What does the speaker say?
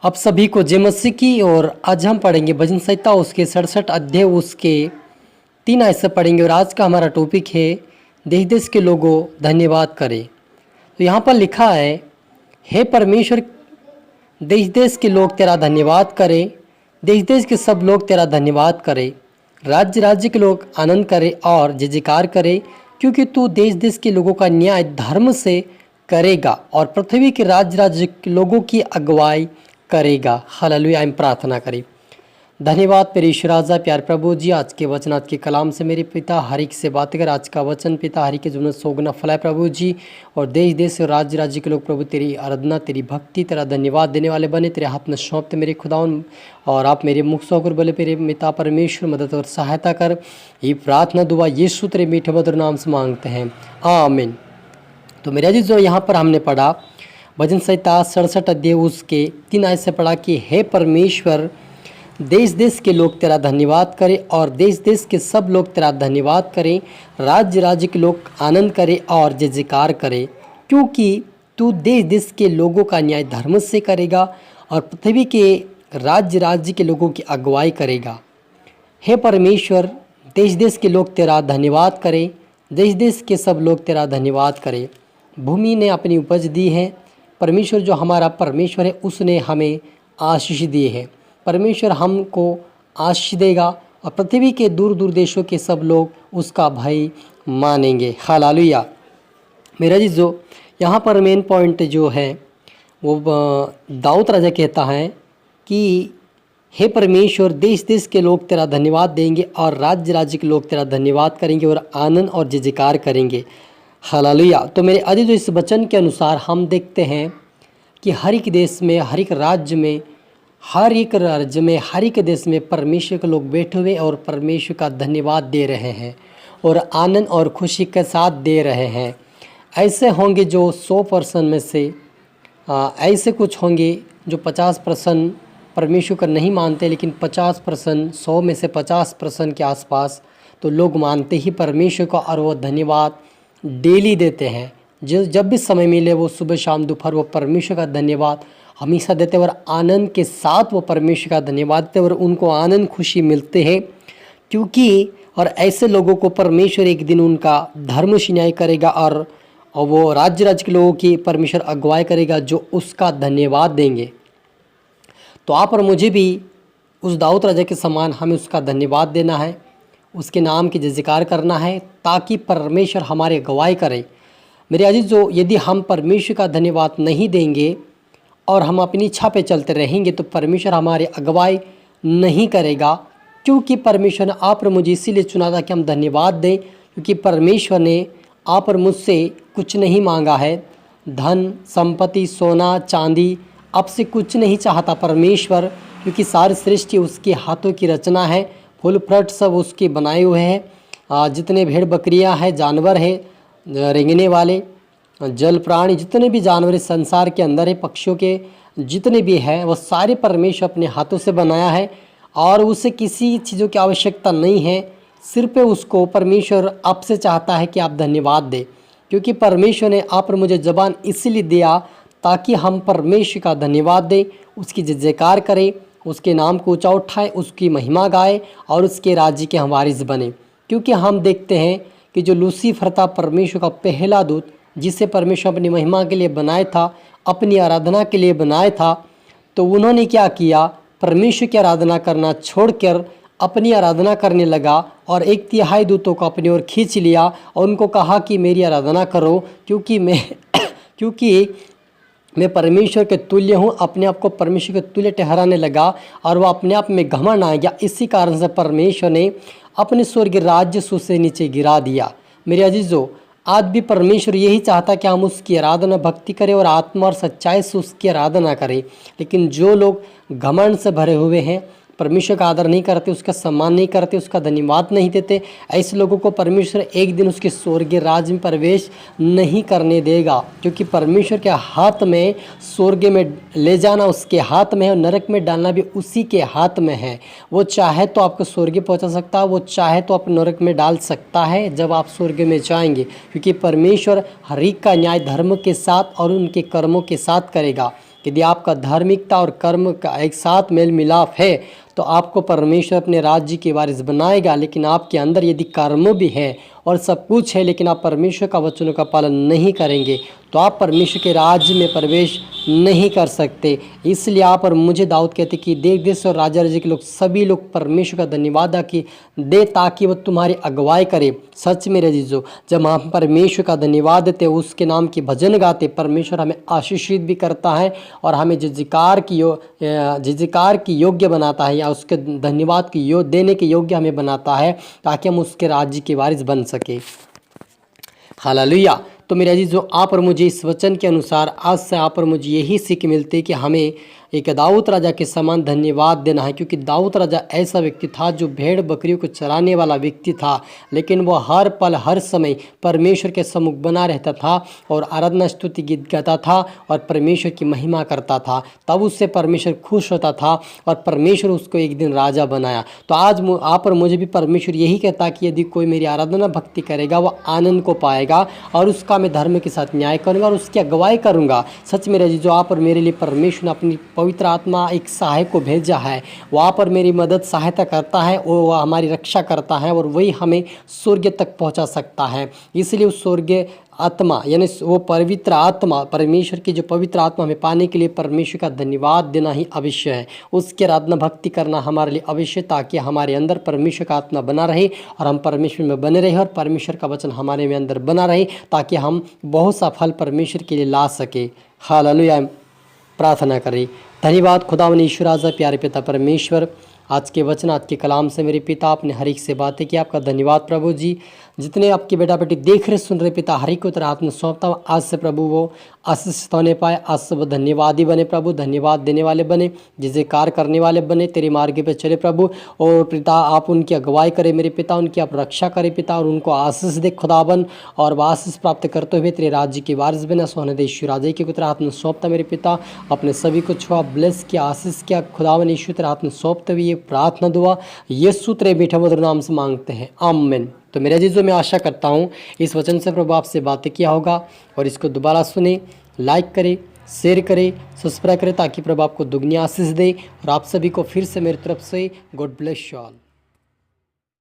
आप सभी को जय मसीह की। और आज हम पढ़ेंगे भजन संहिता उसके 67 अध्याय उसके 3 आयत से पढ़ेंगे। और आज का हमारा टॉपिक है देश देश के लोगों धन्यवाद करें। तो यहाँ पर लिखा है, हे परमेश्वर, देश देश के लोग तेरा धन्यवाद करें, देश देश के सब लोग तेरा धन्यवाद करें, राज्य राज्य के लोग आनंद करें और जय जयकार करें, क्योंकि तू देश देश के लोगों का न्याय धर्म से करेगा और पृथ्वी के राज्य राज्य के लोगों की अगुवाई करेगा। हालेलुया। हम प्रार्थना करें। धन्यवाद मेरे ईश्वर राजा प्यार प्रभु जी, आज के वचन आज के कलाम से मेरे पिता हरि से बात कर। आज का वचन पिता हरि के जीवन सोगना फलाए प्रभु जी, और देश देश और राज्य राज्य के लोग प्रभु तेरी आराधना तेरी भक्ति तेरा धन्यवाद देने वाले बने। तेरे हाथ में सौंपते मेरे खुदाउन, और आप मेरे मुख से होकर बोले मेरे पिता परमेश्वर मदद और सहायता कर। ये प्रार्थना दुआ यीशु तेरे मीठे मधुर नाम से मांगते हैं, आमीन। तो मेरा जी जो यहाँ पर हमने पढ़ा भजन संहिता 67 अध्याय उसके 3 आयत से पढ़ा कि हे परमेश्वर, देश देश के लोग तेरा धन्यवाद करें और देश देश के सब लोग तेरा धन्यवाद करें, राज्य राज्य के लोग आनंद करें और जय जयकार करें, क्योंकि तू देश देश के लोगों का न्याय धर्म से करेगा और पृथ्वी के राज्य राज्य के लोगों की अगुवाई करेगा। हे परमेश्वर, देश देश के लोग तेरा धन्यवाद करें, देश देश के सब लोग तेरा धन्यवाद करें। भूमि ने अपनी उपज दी है। परमेश्वर जो हमारा परमेश्वर है उसने हमें आशीष दी है। परमेश्वर हमको आशीष देगा और पृथ्वी के दूर दूर देशों के सब लोग उसका भय मानेंगे। हालेलुया। मेरा जी जो यहाँ पर मेन पॉइंट जो है वो दाऊद राजा कहता है कि हे परमेश्वर, देश देश के लोग तेरा धन्यवाद देंगे और राज्य राज्य के लोग तेरा धन्यवाद करेंगे और आनंद और जय जयकार करेंगे। हालेलुया। तो मेरे अजीजों, इस वचन के अनुसार हम देखते हैं कि हर एक देश में, हर एक राज्य में, हर एक देश में परमेश्वर के लोग बैठे हुए और परमेश्वर का धन्यवाद दे रहे हैं और आनंद और खुशी के साथ दे रहे हैं। ऐसे होंगे जो 100% में से ऐसे कुछ होंगे जो 50% परमेश्वर का नहीं मानते, लेकिन 50% 100 में से 50% के आसपास तो लोग मानते ही परमेश्वर का और वो धन्यवाद डेली देते हैं। जब भी समय मिले वो सुबह शाम दोपहर वो परमेश्वर का धन्यवाद हमेशा देते हैं और आनंद के साथ वो परमेश्वर का धन्यवाद देते हैं और उनको आनंद खुशी मिलते हैं, क्योंकि और ऐसे लोगों को परमेश्वर एक दिन उनका धर्म से न्याय करेगा और वो राज्य राज्य के लोगों की परमेश्वर अगुवाई करेगा जो उसका धन्यवाद देंगे। तो आप और मुझे भी उस दाऊद राजा के समान हमें उसका धन्यवाद देना है, उसके नाम की जय जयकार करना है, ताकि परमेश्वर हमारे अगुवाई करे। मेरे अजीजों, यदि हम परमेश्वर का धन्यवाद नहीं देंगे और हम अपनी इच्छा पे चलते रहेंगे तो परमेश्वर हमारे अगुवाई नहीं करेगा, क्योंकि परमेश्वर ने आप और मुझे इसीलिए चुना था कि हम धन्यवाद दें, क्योंकि परमेश्वर ने आप और मुझसे कुछ नहीं मांगा है। धन संपत्ति सोना चांदी आपसे कुछ नहीं चाहता परमेश्वर, क्योंकि सारी सृष्टि उसके हाथों की रचना है। फूल फ्रूट सब उसके बनाए हुए हैं। जितने भेड़ बकरियां हैं, जानवर हैं, रेंगने वाले जल प्राणी जितने भी जानवर संसार के अंदर है, पक्षियों के जितने भी हैं, वो सारे परमेश्वर अपने हाथों से बनाया है और उसे किसी चीज़ों की आवश्यकता नहीं है। सिर्फ उसको परमेश्वर आपसे चाहता है कि आप धन्यवाद दें, क्योंकि परमेश्वर ने आप और मुझे ज़बान इसीलिए दिया ताकि हम परमेश्वर का धन्यवाद दें, उसकी जय जयकार करें, उसके नाम को ऊंचा उठाएं, उसकी महिमा गाएं और उसके राज्य के हम वारिस बने। क्योंकि हम देखते हैं कि जो लूसीफर था परमेश्वर का पहला दूत, जिसे परमेश्वर अपनी महिमा के लिए बनाया था, अपनी आराधना के लिए बनाया था, तो उन्होंने क्या किया, परमेश्वर की आराधना करना छोड़कर अपनी आराधना करने लगा और 1/3 दूतों को अपनी ओर खींच लिया और उनको कहा कि मेरी आराधना करो, क्योंकि मैं परमेश्वर के तुल्य हूँ। अपने आप को परमेश्वर के तुल्य ठहराने लगा और वह अपने आप में घमंड आ गया। इसी कारण से परमेश्वर ने अपने स्वर्ग राज्य से नीचे गिरा दिया। मेरे अजीजों, आज भी परमेश्वर यही चाहता कि हम उसकी आराधना भक्ति करें और आत्मा और सच्चाई से उसकी आराधना करें। लेकिन जो लोग घमंड से भरे हुए हैं, परमेश्वर का आदर नहीं करते, उसका सम्मान नहीं करते, उसका धन्यवाद नहीं देते, ऐसे लोगों को परमेश्वर एक दिन उसके स्वर्गीय राज्य में प्रवेश नहीं करने देगा, क्योंकि परमेश्वर के हाथ में स्वर्ग में ले जाना उसके हाथ में है और नरक में डालना भी उसी के हाथ में है। वो चाहे तो आपको स्वर्ग पहुंचा सकता है, वो चाहे तो आप नरक में डाल सकता है जब आप स्वर्ग में जाएंगे, क्योंकि परमेश्वर हर एक का न्याय धर्म के साथ और उनके कर्मों के साथ करेगा। यदि आपका धार्मिकता और कर्म का एक साथ मेल मिलाप है तो आपको परमेश्वर अपने राज्य की वारिस बनाएगा। लेकिन आपके अंदर यदि कर्म भी है और सब कुछ है लेकिन आप परमेश्वर का वचनों का पालन नहीं करेंगे तो आप परमेश्वर के राज्य में प्रवेश नहीं कर सकते। इसलिए आप और मुझे दाऊद कहते कि देश देश और राजा राजा के लोग सभी लोग परमेश्वर का धन्यवाद दे ताकि वह तुम्हारी अगुवाई करे। सच में रजीजो, जब हम परमेश्वर का धन्यवाद देते उसके नाम के भजन गाते, परमेश्वर हमें आशीषित भी करता है और हमें जिजिकार की योग्य बनाता है, या उसके धन्यवाद की देने के योग्य हमें बनाता है ताकि हम उसके राज्य के वारिस बन सके। हालेलुया। तो मेरे अजीज, जो आप और मुझे इस वचन के अनुसार आज से आप और मुझे यही सीख मिलती है कि हमें एक दाऊद राजा के समान धन्यवाद देना है, क्योंकि दाऊद राजा ऐसा व्यक्ति था जो भेड़ बकरियों को चराने वाला व्यक्ति था, लेकिन वह हर पल हर समय परमेश्वर के सम्मुख बना रहता था और आराधना स्तुति गीत गाता था और परमेश्वर की महिमा करता था। तब उससे परमेश्वर खुश होता था और परमेश्वर उसको एक दिन राजा बनाया। तो आज आप और मुझे भी परमेश्वर यही कहता कि यदि कोई मेरी आराधना भक्ति करेगा वह आनंद को पाएगा और उसका मैं धर्म के साथ न्याय करूँगा और उसकी अगुवाई करूँगा। सच में रजी, जो आप और मेरे लिए परमेश्वर ने अपनी पवित्र आत्मा एक सहायक को भेजा है, वहाँ पर मेरी मदद सहायता करता है, वो हमारी रक्षा करता है और वही हमें स्वर्ग तक पहुँचा सकता है। इसलिए उस स्वर्ग आत्मा यानी वो पवित्र आत्मा, परमेश्वर की जो पवित्र आत्मा हमें पाने के लिए परमेश्वर का धन्यवाद देना ही अवश्य है। उसकी आराधना भक्ति करना हमारे लिए अवश्य, ताकि हमारे अंदर परमेश्वर का आत्मा बना रहे और हम परमेश्वर में बने रहे और परमेश्वर का वचन हमारे में अंदर बना रहे, ताकि हम बहुत सा फल परमेश्वर के लिए ला सके। हालेलुया। प्रार्थना करें। धन्यवाद खुदावंद ईश्वर आजा प्यारे पिता परमेश्वर, आज के वचन आज के कलाम से मेरे पिता आपने हर एक से बातें की। आपका धन्यवाद प्रभु जी। जितने आपके बेटा बेटी देख रहे सुन रहे पिता, हर एक को तेरे हाथ में सौंपता हूँ। आज से प्रभु वो आशीषित होने पाए, आज से वो धन्यवादी बने प्रभु, धन्यवाद देने वाले बने, जिसे कार्य करने वाले बने, तेरे मार्ग पे चले प्रभु। और पिता आप उनकी अगुवाई करें मेरे पिता, उनकी आप रक्षा करें पिता, और उनको आशीष दे खुदाबन, और वह आशीष प्राप्त करते हुए तेरे राज्य की वारिस बने। सोने दे ईश्वर राजा के तेरे हाथ में सौंपता मेरे पिता, अपने सभी को छुआ, ब्लेस किया, आशीष किया खुदावन ईश्वर तेरे हाथ में सौंपते हुए ये प्रार्थना दुआ यीशु तेरे मीठे मधुर नाम से मांगते हैं, आमीन। तो मेरे अजीजों, मैं आशा करता हूँ इस वचन से प्रभु आपसे बातें किया होगा और इसको दोबारा सुने, लाइक करें, शेयर करें, सब्सक्राइब करें, ताकि प्रभु आपको दुगनी आशीष दे। और आप सभी को फिर से मेरी तरफ से गॉड ब्लेस यू ऑल।